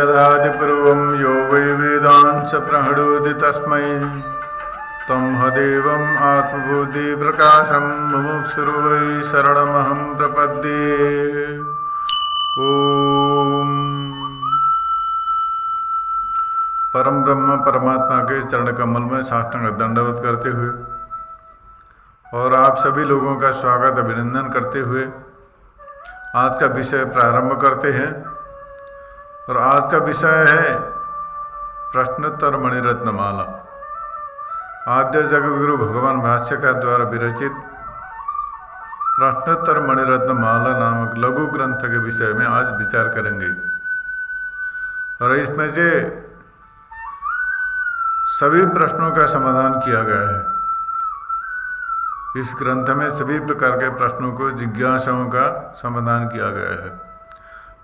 ददाति पूर्वं यो वै वेदांश प्रणोति तस्मै तमहदेवम् आत्मबुद्धिप्रकाशं मुमुक्षुर्वै शरणमहं प्रपद्ये। ओम। परम ब्रह्म परमात्मा के चरण कमल में साष्टांग दंडवत करते हुए और आप सभी लोगों का स्वागत अभिनंदन करते हुए आज का विषय प्रारंभ करते हैं। और आज का विषय है प्रश्नोत्तर मणिरत्नमाला, आद्य जगद्गुरु भगवान भाष्यकार द्वारा विरचित प्रश्नोत्तर मणिरत्नमाला नामक लघु ग्रंथ के विषय में आज विचार करेंगे। और इसमें से सभी प्रश्नों का समाधान किया गया है। इस ग्रंथ में सभी प्रकार के प्रश्नों को जिज्ञासाओं का समाधान किया गया है।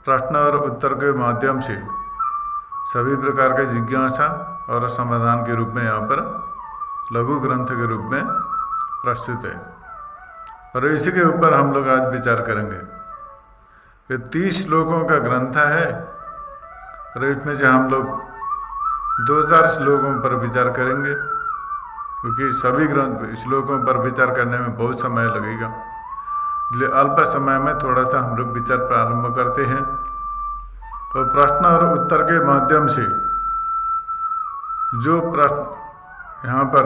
प्रश्न और उत्तर के माध्यम से सभी प्रकार के जिज्ञासा और समाधान के रूप में यहाँ पर लघु ग्रंथ के रूप में प्रस्तुत है। और इसी के ऊपर हम लोग आज विचार करेंगे। ये 30 श्लोकों का ग्रंथ है और इसमें से हम लोग 2-4 श्लोकों पर विचार करेंगे, क्योंकि सभी ग्रंथ श्लोकों पर विचार करने में बहुत समय लगेगा। इसलिए अल्प समय में थोड़ा सा हम लोग विचार प्रारंभ करते हैं। तो प्रश्न और उत्तर के माध्यम से जो प्रश्न यहाँ पर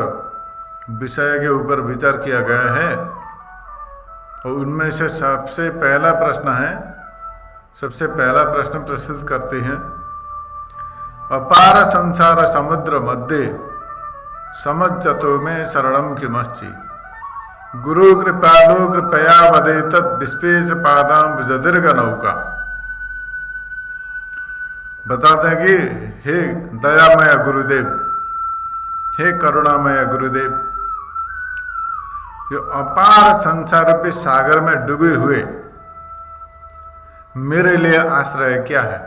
विषय के ऊपर विचार किया गया है और उनमें से सबसे पहला प्रश्न प्रस्तुत करते हैं। अपार संसार समुद्र मध्य समज्जतो में शरणम किमस्ति गुरु कृपालो कृपया वदेत विस्पेश पादाम्बुज दीर्घ नौका। बताते हैं कि हे दयामय गुरुदेव, हे करुणामय गुरुदेव, जो अपार संसार के सागर में डूबे हुए मेरे लिए आश्रय क्या है।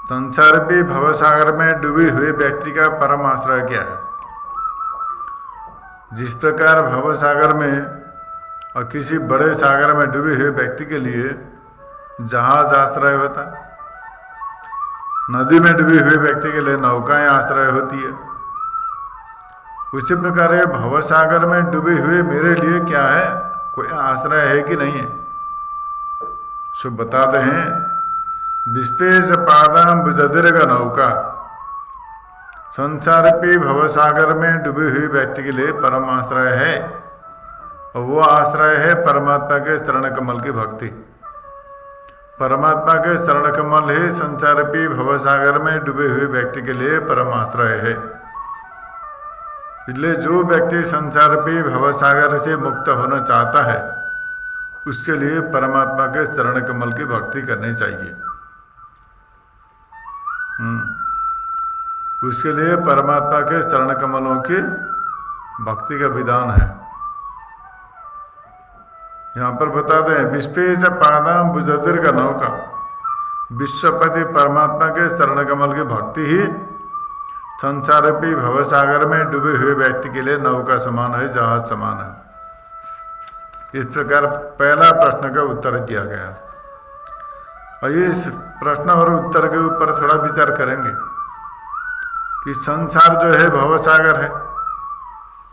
संसार के भवसागर में डूबे हुए व्यक्ति का परम आश्रय क्या है। जिस प्रकार भवसागर में और किसी बड़े सागर में डूबे हुए व्यक्ति के लिए जहाज आश्रय होता है, नदी में डूबे हुए व्यक्ति के लिए नौकाएं आश्रय होती है, उसी प्रकार ये भवसागर में डूबे हुए मेरे लिए क्या है, कोई आश्रय है कि नहीं है। सो बताते हैं विस्पेश पादाम्बुज दीर्घ नौका। संसार पे भवसागर में डूबे हुए व्यक्ति के लिए परम आश्रय है, और वो आश्रय है परमात्मा के चरण कमल की भक्ति। परमात्मा के चरण कमल ही संसार पे भवसागर में डूबे हुए व्यक्ति के लिए परम आश्रय है। इसलिए जो व्यक्ति संसार पे भवसागर से मुक्त होना चाहता है, उसके लिए परमात्मा के चरण कमल की भक्ति करनी चाहिए। उसके लिए परमात्मा के चरण कमलों की भक्ति का विधान है। यहाँ पर बताते हैं विस्पेश पादाम्बुज दीर्घ नौका। विश्वपति परमात्मा के चरण कमल की भक्ति ही संसार पे भवसागर में डूबे हुए व्यक्ति के लिए नौका समान है, जहाज समान है। इस प्रकार पहला प्रश्न का उत्तर किया गया। और इस प्रश्न और उत्तर के ऊपर थोड़ा विचार करेंगे कि संसार जो है भवसागर है,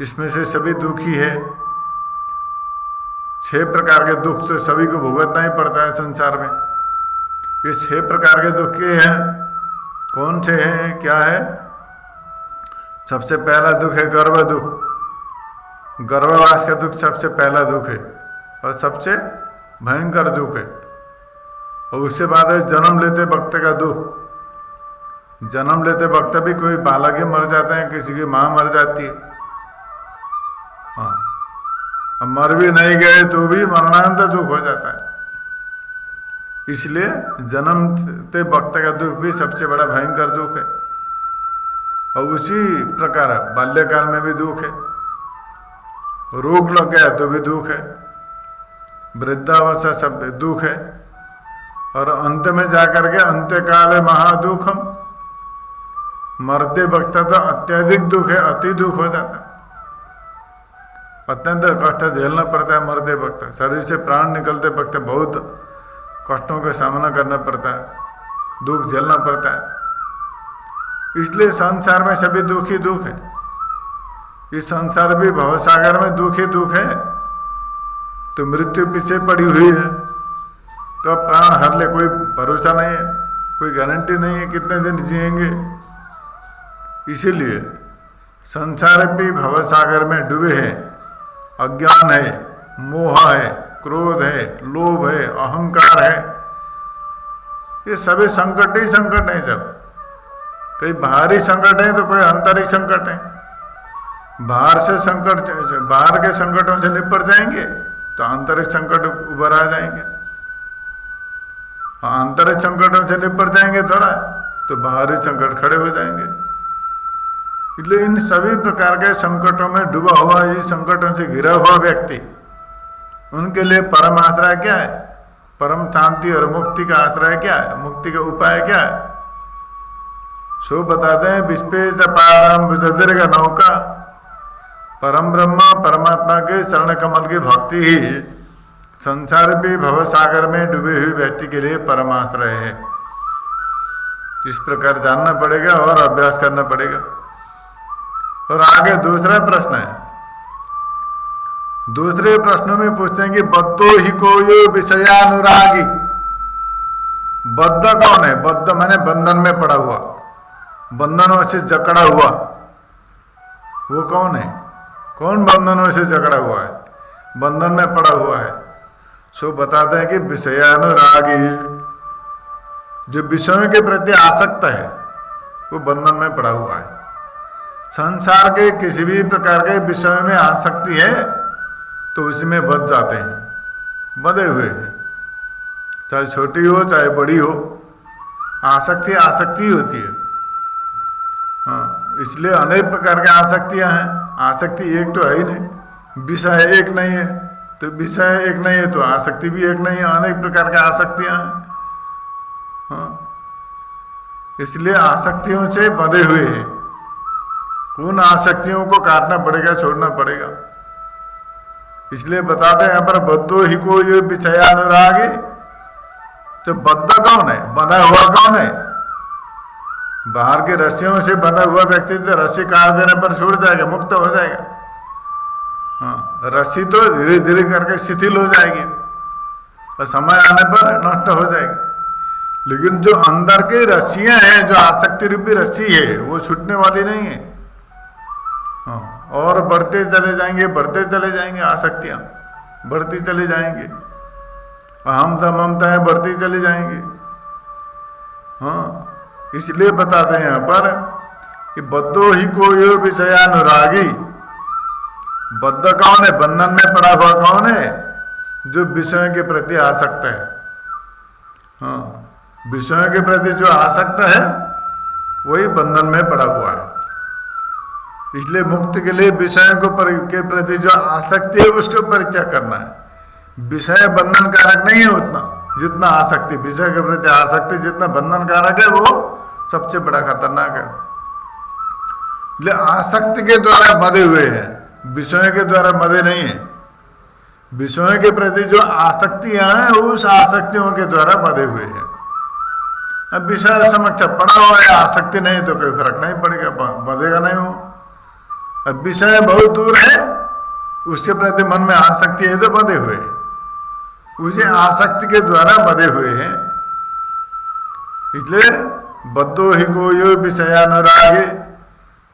इसमें से सभी दुखी है। 6 प्रकार के दुख तो सभी को भुगतना ही पड़ता है संसार में। ये 6 प्रकार के दुख के हैं। कौन से हैं, क्या है? सबसे पहला दुख है गर्भ दुख। गर्भवास का दुख सबसे पहला दुख है और सबसे भयंकर दुख है। और उसके बाद है जन्म लेते वक्त का दुख। जन्म लेते वक्त भी कोई बालक ही मर जाते हैं, किसी की माँ मर जाती है। हाँ, अब मर भी नहीं गए तो भी मरणांत दुख हो जाता है। इसलिए जन्मते वक्त का दुख भी सबसे बड़ा भयंकर दुख है। और उसी प्रकार बाल्यकाल में भी दुख है। रोग लग गया तो भी दुख है। वृद्धावस्था सब दुख है। और अंत में जाकर के अंत्यकाल महादुखम, मरते वक्त तो अत्यधिक दुख है, अति दुख हो जाता है। अत्यंत कष्ट झेलना पड़ता है मरते वक्त। शरीर से प्राण निकलते वक्त बहुत कष्टों का सामना करना पड़ता है। दुख झेलना पड़ता है। इसलिए संसार में सभी दुख ही दुख है। इस संसार भी भवसागर में दुख ही दुख है। तो मृत्यु पीछे पड़ी हुई है, तो अब प्राण हर ले, कोई भरोसा नहीं है, कोई गारंटी नहीं है कितने दिन जिएंगे। इसीलिए संसार भी भवसागर में डूबे हैं। अज्ञान है, मोह है, क्रोध है, लोभ है, अहंकार है, ये सभी संकट ही संकट है। सब कई बाहरी संकट है तो कोई आंतरिक संकट है। बाहर से संकट, बाहर के संकटों से निपट जाएंगे तो आंतरिक संकट उभर आ जाएंगे। आंतरिक संकटों से निपट जाएंगे थोड़ा तो बाहरी संकट खड़े हो जाएंगे। इसलिए इन सभी प्रकार के संकटों में डूबा हुआ, इस संकटों से घिरा हुआ व्यक्ति, उनके लिए परम आश्रय क्या है? परम शांति और मुक्ति का आश्रय क्या है? मुक्ति का उपाय क्या है? सो बताते हैं, विश्वेश पारम बुद्धि का नौका, परम ब्रह्म परमात्मा के चरण कमल की भक्ति ही संसार भी भवसागर में डूबे हुए व्यक्ति के लिए परम आश्रय है। इस प्रकार जानना पड़ेगा और अभ्यास करना पड़ेगा। और आगे दूसरा प्रश्न है। दूसरे प्रश्नों में पूछते हैं कि बद्धो ही को यो विषयानुरागी। बद्ध कौन है? बद्ध माने बंधन में पड़ा हुआ, बंधनों से जकड़ा हुआ। वो कौन है? कौन बंधनों से जकड़ा हुआ है, बंधन में पड़ा हुआ है? सो बताते हैं कि विषयानुरागी, जो विषयों के प्रति आसक्त है, वो बंधन में पड़ा हुआ है। संसार के किसी भी प्रकार के विषय में आसक्ति है तो उसमें बंध जाते हैं, बंधे हुए हैं। चाहे छोटी हो चाहे बड़ी हो, आसक्ति आसक्ति होती है। हाँ, इसलिए अनेक प्रकार की आसक्तियां हैं। आसक्ति एक तो है ही नहीं, विषय एक नहीं है, तो विषय एक नहीं है तो आसक्ति भी एक नहीं है। अनेक प्रकार की आसक्तियां हैं। हाँ, इसलिए आसक्तियों से बंधे हुए हैं। उन आसक्तियों को काटना पड़ेगा, छोड़ना पड़ेगा। इसलिए बताते हैं यहाँ पर बद्धो ही को ये विषयानुरागी। तो बद्ध कौन है? बंधा हुआ कौन है? बाहर के रस्सियों से बंधा हुआ व्यक्ति तो रस्सी काट देने पर छूट जाएगा, मुक्त हो जाएगा। हाँ, रस्सी तो धीरे धीरे करके शिथिल हो जाएगी और समय आने पर नष्ट हो जाएगी। लेकिन जो अंदर की रस्सियां हैं, जो आसक्ति रूपी रस्सी है, वो छूटने वाली नहीं है। हाँ, और बढ़ते चले जाएंगे, बढ़ते चले जाएंगे, आसक्तियां बढ़ती चली जाएंगी, अहमता ममताएं बढ़ती चली जाएंगी। हाँ, इसलिए बताते हैं यहाँ पर कि बद्धो ही को यो विषयानुरागी। बद्ध कौन है? बंधन में पड़ा हुआ कौन है? जो विषयों के प्रति आसक्त है। हाँ, विषयों के प्रति जो आसक्त है वही बंधन में पड़ा हुआ है। इसलिए मुक्ति के लिए विषयों के प्रति जो आसक्ति है उसके ऊपर क्या करना है। विषय बंधन कारक नहीं है उतना जितना आसक्ति। विषय के प्रति आसक्ति जितना बंधन कारक है वो सबसे बड़ा खतरनाक है। इसलिए आसक्ति के द्वारा बंधे हुए हैं, विषयों के द्वारा बंधे नहीं है। विषयों के प्रति जो आसक्तियां हैं उस आसक्तियों के द्वारा बंधे हुए हैं। अब विषय समक्ष पड़ा हुआ है, आसक्ति नहीं तो कोई फर्क नहीं पड़ेगा, बंधेगा नहीं हो। अब विषय बहुत दूर है, उसके प्रति मन में आसक्ति है तो बंधे हुए हैं, उसे आसक्ति के द्वारा बंधे हुए हैं। इसलिए बद्धो ही को यो विषयानुरागी,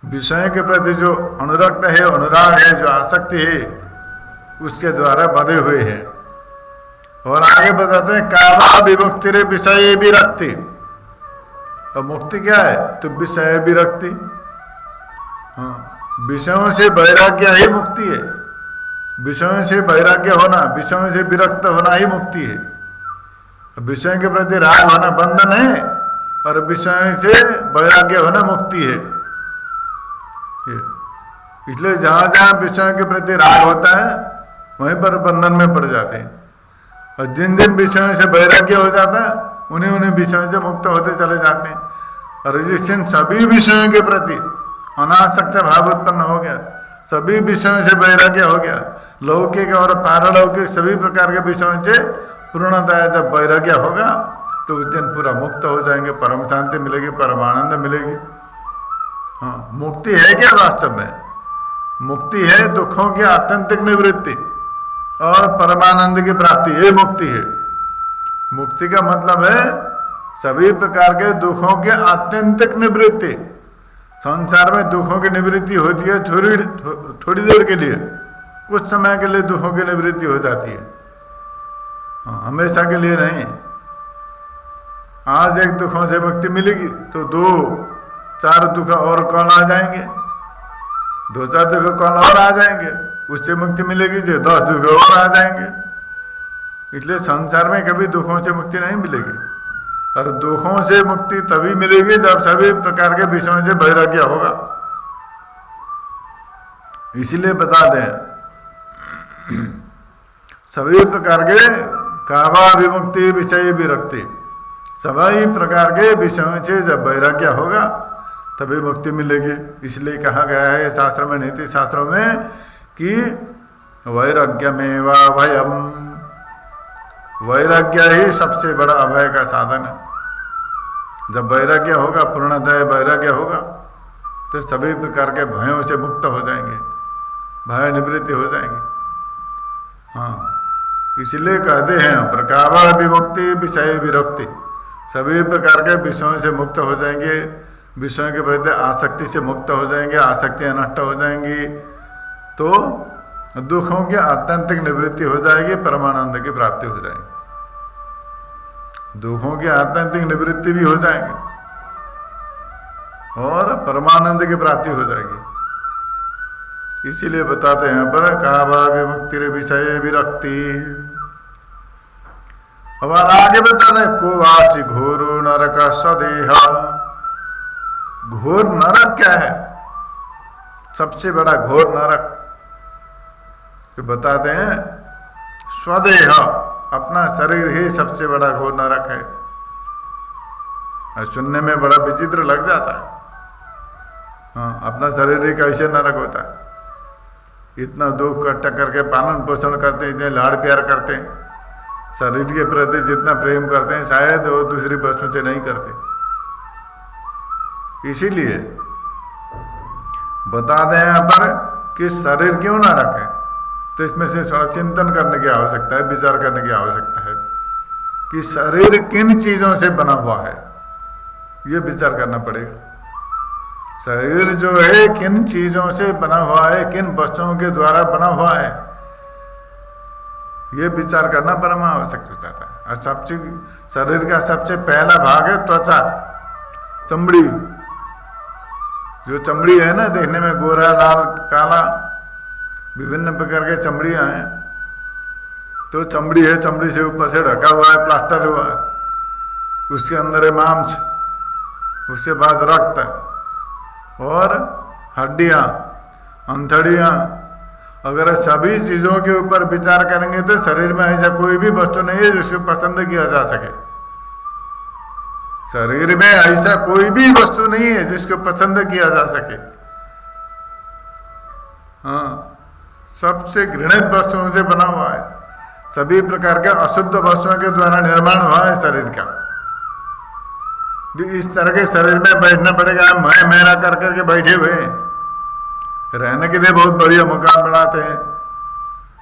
विषय के प्रति जो अनुरक्त है, अनुराग है, जो आसक्ति है, उसके द्वारा बंधे हुए हैं। और आगे बताते हैं कामा विमुक्ति रे विषय विरक्ति। तो मुक्ति क्या है? तो विषय विरक्ति। हाँ, विषयों से वैराग्य ही मुक्ति है। विषयों से वैराग्य होना, विषयों से विरक्त होना ही मुक्ति है। विषयों के प्रति राग होना बंधन है और विषयों से वैराग्य होना मुक्ति है। इसलिए जहां जहां विषयों के प्रति राग होता है वहीं पर बंधन में पड़ जाते हैं, और जिन जिन विषयों से वैराग्य हो जाता है उन्हीं उन्हीं विषयों से मुक्त होते चले जाते हैं। और जिस दिन सभी विषयों के प्रति अनासक्त भाव उत्पन्न हो गया, सभी विषयों से वैराग्य हो गया, लौकिक और पारलौकिक सभी प्रकार के विषयों से पूर्णतः जब वैराग्य होगा तो उस दिन पूरा मुक्त हो जाएंगे, परम शांति मिलेगी, परमानंद मिलेगी। हाँ, मुक्ति है क्या वास्तव में? मुक्ति है दुखों की आत्यंतिक निवृत्ति और परमानंद की प्राप्ति, ये मुक्ति है। मुक्ति का मतलब है सभी प्रकार के दुखों की आत्यंतिक निवृत्ति। संसार में दुखों की निवृत्ति होती है थोड़ी देर के लिए, कुछ समय के लिए दुखों की निवृत्ति हो जाती है, हमेशा के लिए नहीं। आज एक दुखों से मुक्ति मिलेगी तो 2-4 दुख और कौन आ जाएंगे, 2-4 दुख कौन और आ जाएंगे, उससे मुक्ति मिलेगी जो 10 दुख और आ जाएंगे। इसलिए संसार में कभी दुखों से मुक्ति नहीं मिलेगी, और दुखों से मुक्ति तभी मिलेगी जब सभी प्रकार के विषयों से वैराग्य होगा। इसलिए बता दें सभी प्रकार के कावा विमुक्ति विषय विरक्ति, सभी प्रकार के विषयों से जब वैराग्य होगा तभी मुक्ति मिलेगी। इसलिए कहा गया है शास्त्र में, नीति शास्त्रों में कि वैराग्यमेव अभयम, वैराग्य ही सबसे बड़ा अभय का साधन है। जब वैराग्य होगा, पूर्णतः वैराग्य होगा, तो सभी प्रकार के भयों से मुक्त हो जाएंगे, भय निवृत्ति हो जाएंगे। हाँ, इसलिए कहते हैं प्रकावा विमुक्ति विषय विरक्ति, सभी प्रकार के विषयों से मुक्त हो जाएंगे, विषयों के प्रति आसक्ति से मुक्त हो जाएंगे, आसक्तियाँ नष्ट हो जाएंगी, तो दुखों की आत्यंतिक निवृत्ति हो जाएगी, परमानंद की प्राप्ति हो जाएगी। दुखों की आत्यंतिक निवृत्ति भी हो जाएगी और परमानंद की प्राप्ति हो जाएगी। इसीलिए बताते हैं पर कावा विमुक्ति विषय विरक्ति। अब आगे बताते हैं को वासी घोरो नरक स्वदेह। घोर नरक क्या है? सबसे बड़ा घोर नरक तो बताते हैं स्वदेह, अपना शरीर ही सबसे बड़ा घोर नरक है। और सुनने में बड़ा विचित्र लग जाता है। हाँ, अपना शरीर ही कैसे नरक होता है? इतना दुख कष्ट करके पालन पोषण करते हैं, इतने लाड़ प्यार करते हैं, शरीर के प्रति जितना प्रेम करते हैं शायद वो दूसरी वस्तु से नहीं करते। इसीलिए बता दें यहाँ पर कि शरीर क्यों ना रखें, तो इसमें से थोड़ा चिंतन करने की आवश्यकता है, विचार करने की आवश्यकता है कि शरीर किन चीजों से बना हुआ है, ये विचार करना पड़ेगा। शरीर जो है किन चीजों से बना हुआ है, किन वस्तुओं के द्वारा बना हुआ है, ये विचार करना परम आवश्यक हो जाता है। और सबसे शरीर का सबसे पहला भाग है त्वचा, चमड़ी। जो चमड़ी है ना, देखने में गोरा लाल काला विभिन्न प्रकार के चमड़ियां हैं, तो चमड़ी है, चमड़ी से ऊपर से ढका हुआ है, प्लास्टर हुआ है, उसके अंदर है मांस, उसके बाद रक्त और हड्डियां, अंथड़ियां। अगर सभी चीजों के ऊपर विचार करेंगे तो शरीर में ऐसा कोई भी वस्तु नहीं है जिसको पसंद किया जा सके। शरीर में ऐसा कोई भी वस्तु नहीं है जिसको पसंद किया जा सके। हाँ, सबसे घृणित वस्तुओं से बना हुआ है, सभी प्रकार के अशुद्ध वस्तुओं के द्वारा निर्माण हुआ है शरीर का। इस तरह के शरीर में बैठना पड़ेगा, मैं मेरा कर करके बैठे हुए हैं। रहने के लिए बहुत बढ़िया मकान बनाते हैं,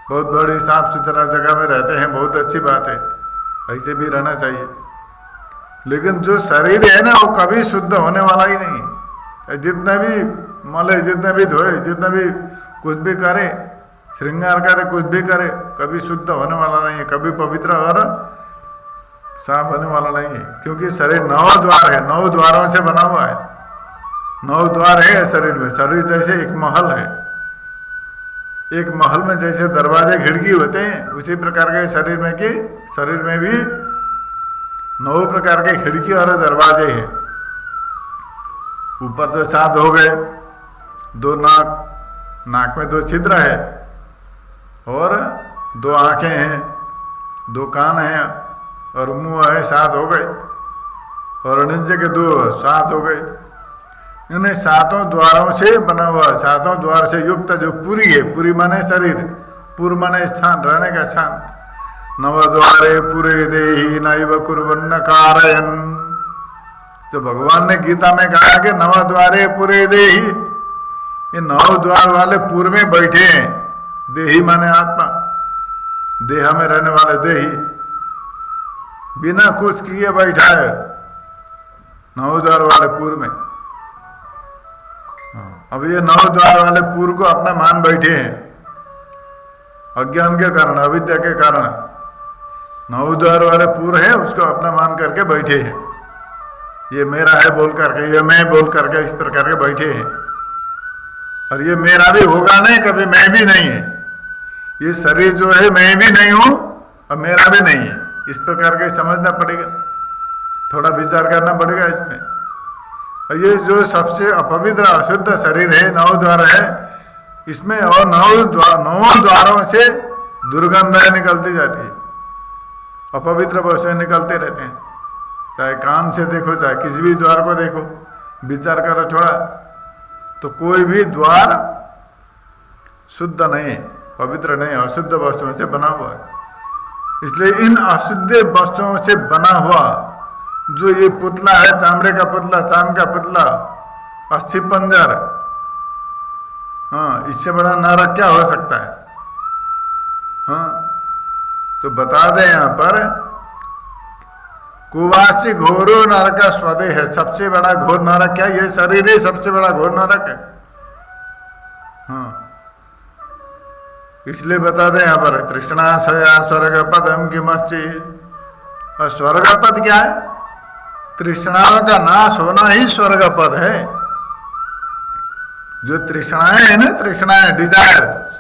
बहुत बड़ी साफ सुथरा जगह में रहते हैं, बहुत अच्छी बात है, ऐसे भी रहना चाहिए। लेकिन जो शरीर है ना, वो कभी शुद्ध होने वाला ही नहीं। जितना भी मले, जितना भी धोए, जितना भी कुछ भी करे, श्रृंगार करे, कुछ भी करे, कभी शुद्ध होने वाला नहीं है, कभी पवित्र और साफ होने वाला नहीं है। क्योंकि शरीर 9 द्वार है, 9 द्वारों से बना हुआ है, 9 द्वार है शरीर में। शरीर जैसे एक महल है, एक महल में जैसे दरवाजे खिड़की होते हैं, उसी प्रकार के शरीर में भी 9 प्रकार के खिड़की और दरवाजे हैं। ऊपर तो 7 हो गए, 2 नाक में 2 छिद्र है, और 2 आंखें हैं, 2 कान हैं, और मुंह है, 7 हो गए, और नीचे के 2 7 हो गए। इन्हें 7 द्वारों से बना हुआ, 7 द्वार से युक्त जो पुरी है, पुरी माने शरीर, पुर माने स्थान, रहने का स्थान, नवद्वारे पुरे देहि नैव कुर्वन्न कारयन्। तो भगवान ने गीता में कहा कि नवद्वारे पुरे देहि, ये 9 द्वार वाले पुर में बैठे हैं। देही माने आत्मा, देह में रहने वाले देही, बिना कुछ किए बैठा है 9 द्वार वाले पुर में। अब ये 9 द्वार वाले पुर को अपना मान बैठे हैं, अज्ञान के कारण, अविद्या के कारण 9 द्वार वाले पुर है, उसको अपना मान करके बैठे हैं। ये मेरा है बोल करके, ये मैं बोल करके इस प्रकार के बैठे हैं। और ये मेरा भी होगा नहीं, कभी मैं भी नहीं है। ये शरीर जो है मैं भी नहीं हूं और मेरा भी नहीं है, इस प्रकार के समझना पड़ेगा, थोड़ा विचार करना पड़ेगा इसमें। और ये जो सबसे अपवित्र अशुद्ध शरीर है, 9 द्वार है, इसमें और 9 द्वारों से दुर्गंधाएं निकलती जाती है, अपवित्र वस्तुएं निकलते रहते हैं। चाहे कान से देखो, चाहे किसी भी द्वार को देखो, विचार करो थोड़ा, तो कोई भी द्वार शुद्ध नहीं, पवित्र नहीं, अशुद्ध वस्तुओं से बना हुआ है। इसलिए इन अशुद्ध वस्तुओं से बना हुआ जो ये पुतला है, चामड़े का पुतला, चांद का पुतला, अस्थि पंजर, हाँ, इससे बड़ा नरक क्या हो सकता है? हाँ, तो बता दें यहाँ पर, कुवासी घोरो नरक स्वदे है, सबसे बड़ा घोर नरक क्या? ये शरीर ही सबसे बड़ा घोर नरक है। हाँ, इसलिए बता दें यहाँ पर, तृष्णा सया स्वर्ग पदम की मस्ती। और स्वर्ग पद क्या है? तृष्णाओं का नाश होना ही स्वर्ग पद है। जो तृष्णाएं है ना, तृष्णाएं, डिजायर्स,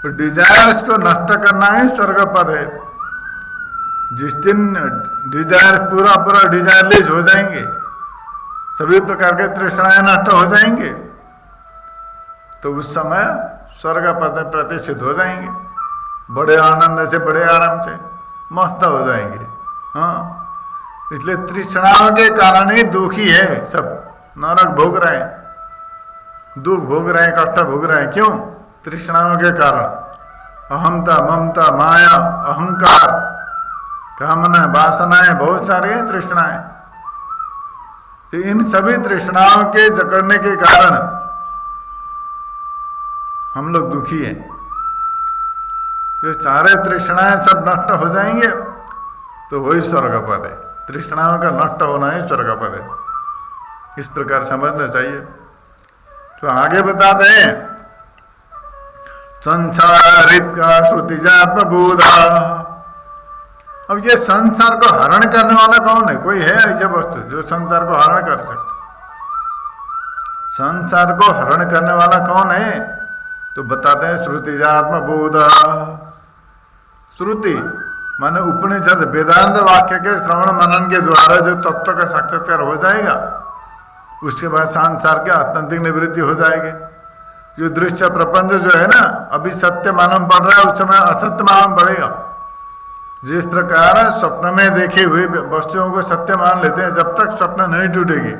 तो डिजायर्स को नष्ट करना ही स्वर्ग पद है। जिस दिन डिजायर पूरा डिजायरलेस हो जाएंगे, सभी प्रकार के तृष्णाएं नष्ट हो जाएंगे, तो उस समय स्वर्ग पद में प्रतिष्ठित हो जाएंगे, बड़े आनंद से, बड़े आराम से मस्त हो जाएंगे। हाँ, इसलिए तृष्णाओं के कारण ही दुखी है सब, नरक भोग रहे हैं, दुख भोग रहे हैं, कष्ट भोग रहे हैं। क्यों? तृष्णाओं के कारण। अहमता, ममता, माया, अहंकार, कामना, वासनाएं बहुत सारी हैं, तृष्णाएं। तो इन सभी तृष्णाओं के जकड़ने के कारण हम लोग दुखी हैं। ये सारे तृष्णाएं सब नष्ट हो जाएंगे तो वही स्वर्ग पद है। तृष्णाओं का नष्ट होना ही स्वर्ग पद है, इस प्रकार समझना चाहिए। तो आगे बताते हैं, संसारित का श्रुतिजात्म बोधा। अब ये संसार को हरण करने वाला कौन है? कोई है ऐसे वस्तु जो संसार को हरण कर सकते? संसार को हरण करने वाला कौन है? तो बताते हैं, श्रुतिजात्म बोधा। श्रुति माने उपनिषद, वेदांत वाक्य के श्रवण मनन के द्वारा जो तत्व का साक्षात्कार हो जाएगा, उसके बाद संसार के आत्यंतिक निवृत्ति हो जाएगी। जो दृश्य प्रपंच जो है ना, अभी सत्य मालूम पड़ रहा है, उस समय असत्य मालूम पड़ेगा। जिस प्रकार स्वप्न में देखे हुए वस्तुओं को सत्य मान लेते हैं, जब तक स्वप्न नहीं टूटेगी,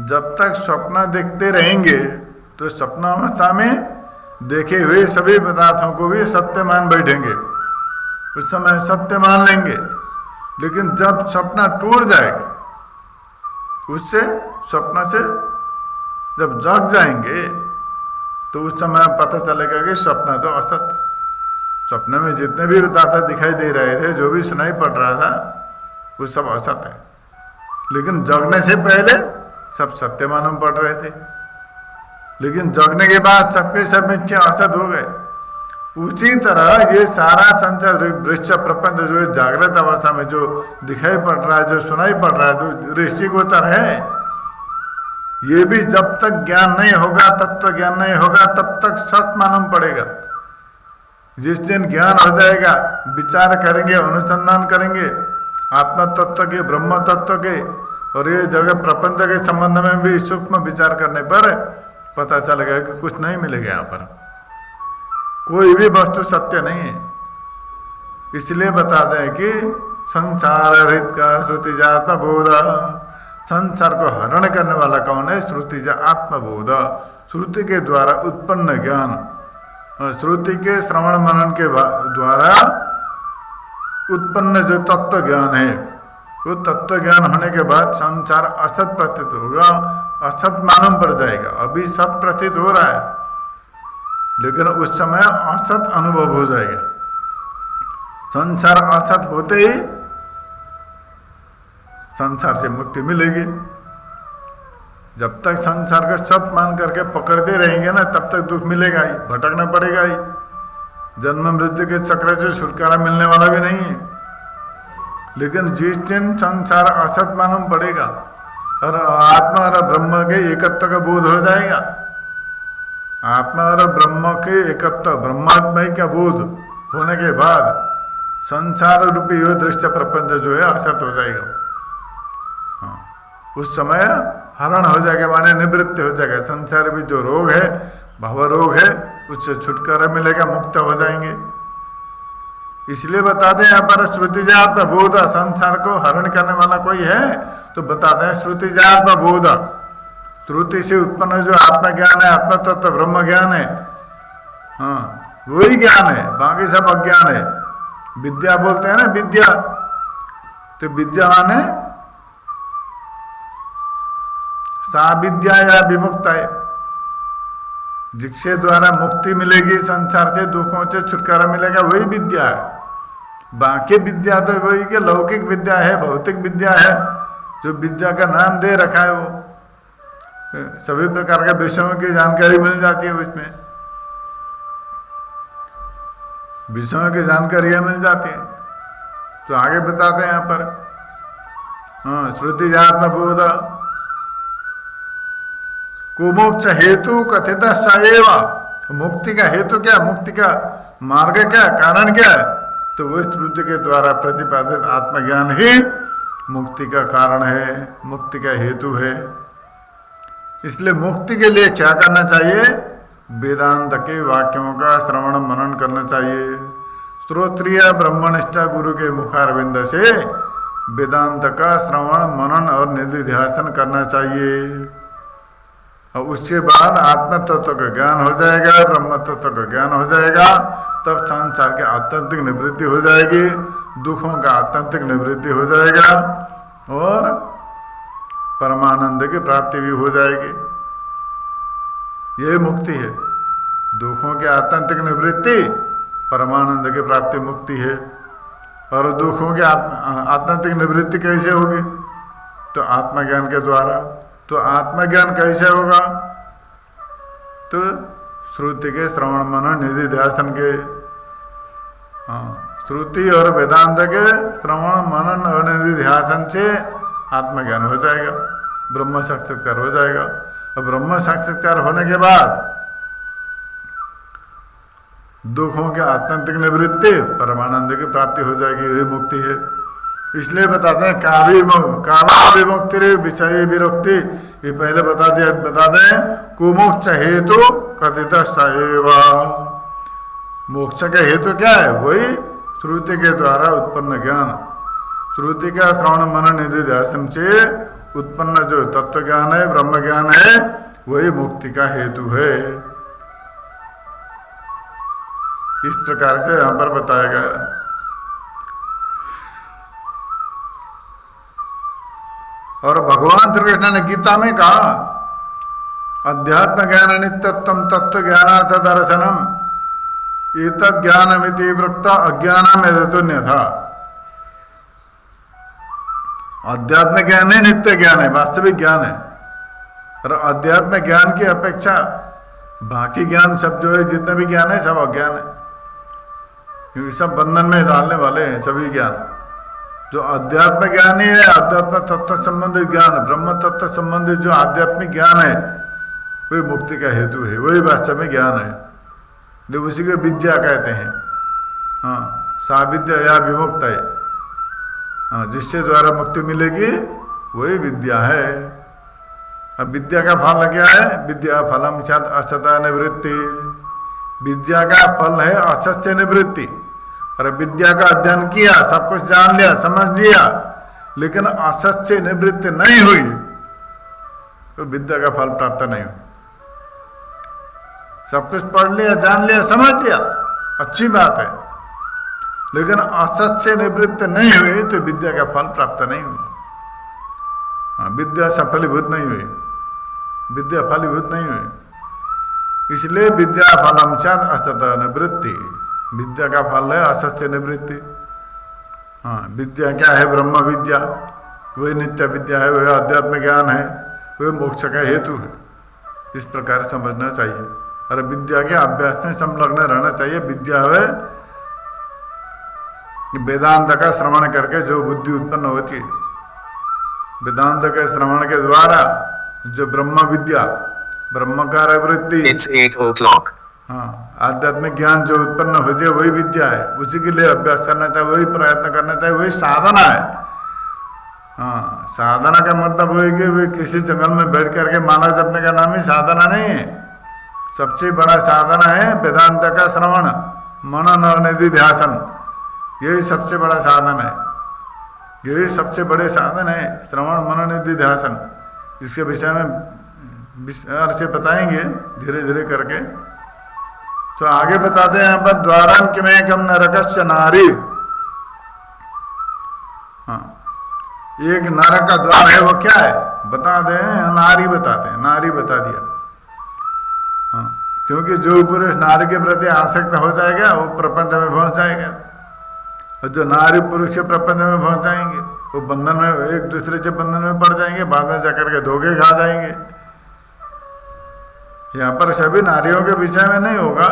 जब तक स्वप्न देखते रहेंगे तो स्वप्नावस्था में देखे हुए सभी पदार्थों को भी सत्य मान बैठेंगे, उस समय सत्य मान लेंगे। लेकिन जब स्वप्न टूट जाएगा, उससे स्वप्न से जब जग जाएंगे तो उस समय पता चलेगा कि स्वप्न तो असत्य। स्वप्न में जितने भी पदार्थ दिखाई दे रहे थे, जो भी सुनाई पड़ रहा था, वो सब असत्य है। लेकिन जगने से पहले सब सत्य मालूम पड़ रहे थे, लेकिन जगने के बाद सबके सब मिथ्या असत हो गए। उसी तरह ये सारा संसार दृश्य प्रपंच जो है, जागृत अवस्था में जो दिखाई पड़ रहा है, जो सुनाई पड़ रहा है, जो दृष्टिगोचर है, ये भी जब तक ज्ञान नहीं होगा, तत्व ज्ञान नहीं होगा, तब तक सत्य मालूम पड़ेगा। जिस दिन ज्ञान हो जाएगा, विचार करेंगे, अनुसंधान करेंगे आत्म तत्व के, ब्रह्म तत्व के, और ये जगह प्रपंच के संबंध में भी सूक्ष्म विचार करने पर पता चलेगा कि कुछ नहीं मिलेगा यहाँ पर, कोई भी वस्तु सत्य नहीं है। इसलिए बताते हैं कि संसार हृत का श्रुतिजात्म बोध। संसार को हरण करने वाला कौन है? श्रुतिजा आत्मबोध, श्रुति के द्वारा उत्पन्न ज्ञान, और श्रुति के श्रवण मनन के द्वारा उत्पन्न जो तत्व ज्ञान है, वो तत्व ज्ञान होने के बाद संसार असत प्रतीत होगा, असत मालूम पड़ जाएगा। अभी सत प्रतीत हो रहा है, लेकिन उस समय असत अनुभव हो जाएगा। संसार असत होते ही संसार से मुक्ति मिलेगी। जब तक संसार को सत मान करके पकड़ते रहेंगे ना, तब तक दुख मिलेगा ही, भटकना पड़ेगा ही। जन्म मृत्यु के चक्र से छुटकारा मिलने वाला भी नहीं है। लेकिन जिस दिन संसार असत मालूम पड़ेगा और आत्मा और ब्रह्म के एकत्व का बोध हो जाएगा, आत्मा और ब्रह्म के एकत्व, ब्रह्मात्मा का बोध होने के बाद संसार रूपी यह दृश्य प्रपंच जो है असत हो जाएगा। हाँ, उस समय हरण हो जाएगा, माने निवृत्ति हो जाएगा। संसार भी जो रोग है, भव रोग है, उससे छुटकारा मिलेगा, मुक्त हो जाएंगे। इसलिए बताते हैं यहाँ पर श्रुति जात बोध, संसार को हरण करने वाला कोई है तो बताते हैं श्रुति जात बोध। श्रुति से उत्पन्न जो आत्मा ज्ञान है, आत्मा तत्व ब्रह्म ज्ञान है, हाँ वही ज्ञान है, बाकी सब अज्ञान है। विद्या बोलते हैं ना, विद्या, तो विद्या माने सा विद्या या विमुक्ता है, जिसके द्वारा मुक्ति मिलेगी, संसार से दुखों से छुटकारा मिलेगा, वही विद्या है। बाकी विद्या तो वही के लौकिक विद्या है, भौतिक विद्या है, जो विद्या का नाम दे रखा है। वो सभी प्रकार के विषयों की जानकारी मिल जाती है, उसमें विषयों की जानकारियां मिल जाती है। तो आगे बताते हैं यहाँ पर, हाँ श्रुति जात बोध कुमोक्ष हेतु कथित सएव। मुक्ति का हेतु क्या, मुक्ति का मार्ग क्या, कारण क्या है, तो वह श्रुति के द्वारा प्रतिपादित आत्मज्ञान ही मुक्ति का कारण है, मुक्ति का हेतु है। इसलिए मुक्ति के लिए क्या करना चाहिए, वेदांत के वाक्यों का श्रवण मनन करना चाहिए। श्रोत्रिय ब्रह्मनिष्ठा गुरु के मुखारविंद से वेदांत का श्रवण मनन और निधिध्यासन करना चाहिए। और उसके बाद आत्म तत्व का ज्ञान हो जाएगा, ब्रह्म तत्व का ज्ञान हो जाएगा, तब संसार की आत्यंतिक निवृत्ति हो जाएगी, दुखों का आत्यंतिक निवृत्ति हो जाएगा और परमानंद की प्राप्ति भी हो जाएगी। यही मुक्ति है, दुखों की आत्यंतिक निवृत्ति, परमानंद की प्राप्ति मुक्ति है। और दुखों की आत्यंतिक निवृत्ति कैसे होगी, तो आत्मज्ञान के द्वारा। तो आत्मज्ञान कैसे होगा, तो श्रुति के श्रवण मनन निधि ध्यान के, हाँ श्रुति और वेदांत के श्रवण मनन और निधि ध्यान से आत्मज्ञान हो जाएगा, ब्रह्म साक्षात्कार हो जाएगा। और ब्रह्म साक्षात्कार होने के बाद दुखों के आत्यंतिक निवृत्ति, परमानंद की प्राप्ति हो जाएगी, यही मुक्ति है। इसलिए बताते हैं कामा विमुक्ति विषय विरक्ति, ये पहले बताते हैं कुमोक्ष हेतु कथित सएव। मोक्ष का हेतु क्या है, वही श्रुति के द्वारा उत्पन्न ज्ञान, श्रुति का श्रवण मनन निधि ध्यान से उत्पन्न जो तत्व ज्ञान है, ब्रह्म ज्ञान है, वही मुक्ति का हेतु है। इस प्रकार से यहाँ पर बताया गया। और भगवान श्री कृष्ण ने गीता में कहा, अध्यात्म ज्ञान नित्यत्वम तत्व ज्ञानार्थ दर्शनम एतत् ज्ञानमिति वृत्ता अज्ञानम यदतुन्यथा। अध्यात्म ज्ञान है, नित्य ज्ञान है, वास्तविक ज्ञान है। और अध्यात्म ज्ञान की अपेक्षा बाकी ज्ञान सब जो है, जितने भी ज्ञान है सब अज्ञान है, क्योंकि सब बंधन में डालने वाले हैं सभी ज्ञान। जो अध्यात्म ज्ञान ही है, अध्यात्म तत्व संबंधित ज्ञान, ब्रह्म तत्व संबंधित जो आध्यात्मिक ज्ञान है, वही मुक्ति का हेतु है, वही वास्तव में ज्ञान है, जो उसी को विद्या कहते हैं। हाँ सा विद्या या विमुक्त है, हाँ जिससे द्वारा मुक्ति मिलेगी वही विद्या है। अब विद्या का फल क्या है, विद्या फलम छत असता निवृत्ति। विद्या का फल है असत से निवृत्ति। और विद्या का अध्ययन किया, सब कुछ जान लिया, समझ लिया, लेकिन असत से निवृत्ति नहीं हुई तो विद्या का फल प्राप्त नहीं हो। सब कुछ पढ़ लिया, जान लिया, समझ लिया, अच्छी बात है, लेकिन असत से निवृत्त नहीं हुई तो विद्या का फल प्राप्त नहीं हुआ। विद्या सफलीभूत नहीं हुई, विद्या फलीभूत नहीं हुई। इसलिए विद्या फलम चाद असत निवृत्ति, विद्या का फल है असत से निवृत्ति। हाँ, विद्या क्या है? ब्रह्म विद्या, वही नित्य विद्या है, वही आध्यात्मिक ज्ञान है, वही मोक्ष का हेतु है। इस प्रकार समझना चाहिए। और विद्या के अभ्यास में संलग्न रहना चाहिए। विद्या है वेदांत का श्रवण करके जो बुद्धि उत्पन्न होती है, वेदांत के श्रवण के द्वारा जो ब्रह्म विद्या, ब्रह्मकार वृत्ति, It's 8 o'clock. हाँ, आध्यात्मिक ज्ञान जो उत्पन्न होती है वही विद्या है। उसी के लिए अभ्यास करना चाहिए, वही प्रयत्न करना चाहिए, वही साधना है। हाँ, साधना का मतलब वही कि वे किसी जंगल में बैठ करके माला जपने का नाम ही साधना नहीं है। सबसे बड़ा साधना है वेदांत का श्रवण, मनन और निधिध्यासन। यही सबसे बड़ा साधन है, यही सबसे बड़े साधन है, श्रवण मनन निधिध्यासन। इसके विषय में विस्तार से बताएंगे धीरे धीरे करके। तो आगे बताते हैं यहाँ पर द्वारम किमेकम नरकश्च नारी। हाँ, एक नरक का द्वार है, वो क्या है बता दें? नारी बताते हैं, नारी बता दिया। हाँ, क्योंकि जो पुरुष नारी के प्रति आसक्त हो जाएगा वो प्रपंच में पहुंच जाएगा, और जो नारी पुरुष के प्रपंच में पहुंच जाएंगे वो बंधन में, एक दूसरे के बंधन में पड़ जाएंगे, बाद में जाकर के धोखे खा जाएंगे। यहाँ पर सभी नारियों के विषय में नहीं होगा।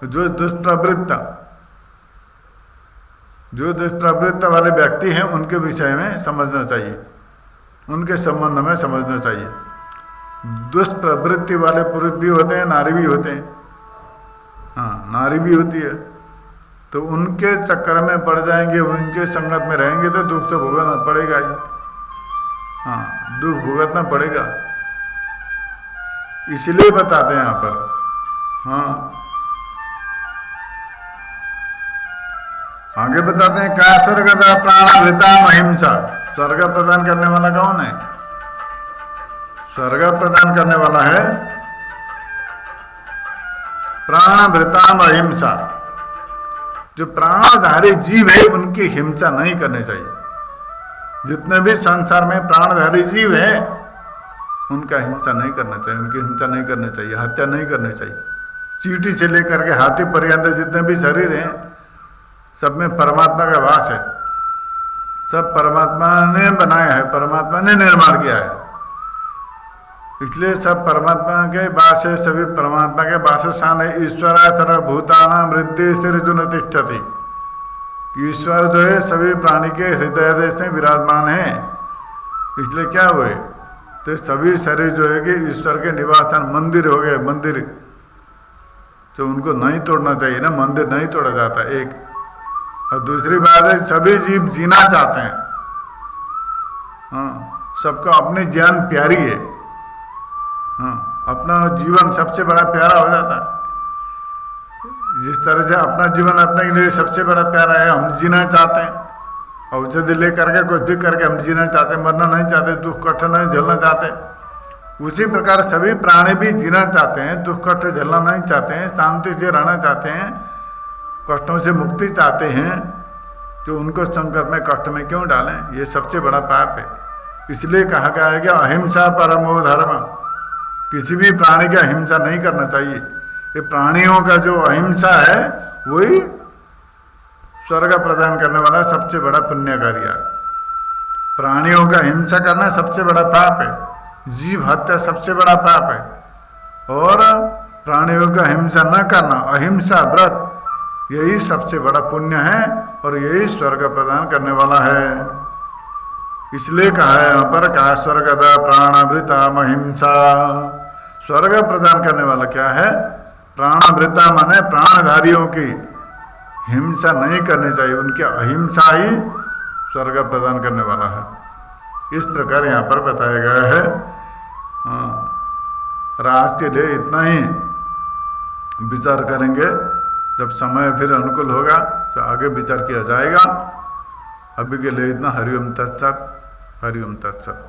जो दुष्प्रवृत्त, जो दुष्प्रवृत्त वाले व्यक्ति हैं उनके विषय में समझना चाहिए, उनके संबंध में समझना चाहिए। दुष्प्रवृत्ति वाले पुरुष भी होते हैं, नारी भी होते हैं। हाँ, नारी भी होती है, तो उनके चक्कर में पड़ जाएंगे, उनके संगत में रहेंगे तो दुख तो भुगतना पड़ेगा ही। हाँ, दुख भुगतना पड़ेगा, इसलिए बताते हैं यहाँ पर। हाँ, आगे बताते हैं का स्वर्गदा प्राणभृता अहिंसा। स्वर्ग प्रदान करने वाला कौन है? स्वर्ग प्रदान करने वाला है प्राणभृताम अहिंसा। जो प्राणधारी जीव है उनकी हिंसा नहीं करनी चाहिए। जितने भी संसार में प्राणधारी जीव है उनका हिंसा नहीं करना चाहिए, उनकी हिंसा नहीं करनी चाहिए, हत्या नहीं करनी चाहिए। चींटी से लेकर के हाथी पर्यंत जितने भी शरीर हैं सब में परमात्मा का वास है। सब परमात्मा ने बनाया है, परमात्मा ने निर्माण किया है, इसलिए सब परमात्मा के वास है, सभी परमात्मा के वासस्थान है। ईश्वर सर्वभूतानां हृदय सिरजुन तिष्ठति। ईश्वर जो है सभी प्राणी के हृदय देश में विराजमान है। इसलिए क्या हुए तो सभी शरीर जो है कि ईश्वर के निवासन मंदिर हो गए, मंदिर तो उनको नहीं तोड़ना चाहिए ना, मंदिर नहीं तोड़ा जाता एक। और दूसरी बात है सभी जीव जीना चाहते हैं। हाँ, सबको अपनी जान प्यारी है। हाँ, अपना जीवन सबसे बड़ा प्यारा हो जाता है। जिस तरह से अपना जीवन अपने के लिए सबसे बड़ा प्यारा है, हम जीना चाहते हैं, औषधि ले करके कुछ भी करके हम जीना चाहते हैं, मरना नहीं चाहते, दुख कष्ट नहीं झेलना चाहते। उसी प्रकार सभी प्राणी भी जीना चाहते हैं, दुख कष्ट झेलना नहीं चाहते हैं, शांति से रहना चाहते हैं, कष्टों से मुक्ति चाहते हैं। तो उनको संकट में कष्ट में क्यों डालें? ये सबसे बड़ा पाप है। इसलिए कहा गया है कि अहिंसा परमो धर्म। किसी भी प्राणी का हिंसा नहीं करना चाहिए। ये प्राणियों का जो अहिंसा है वही स्वर्ग प्रदान करने वाला सबसे बड़ा पुण्य कार्य है। प्राणियों का हिंसा करना सबसे बड़ा पाप है, जीव हत्या सबसे बड़ा पाप है, और प्राणियों का हिंसा न करना, अहिंसा व्रत, यही सबसे बड़ा पुण्य है और यही स्वर्ग प्रदान करने वाला है। इसलिए कहा है यहाँ पर का स्वर्गदा प्राणावृता अहिंसा। स्वर्ग प्रदान करने वाला क्या है? प्राणावृता माने प्राणधारियों की हिंसा नहीं करनी चाहिए, उनकी अहिंसा ही स्वर्ग प्रदान करने वाला है। इस प्रकार यहाँ पर बताया गया है। आज के लिए इतना ही, विचार करेंगे जब समय फिर अनुकूल होगा तो आगे विचार किया जाएगा। अभी के लिए इतना। हरिओम तत्सत, हरिओम तत्सत।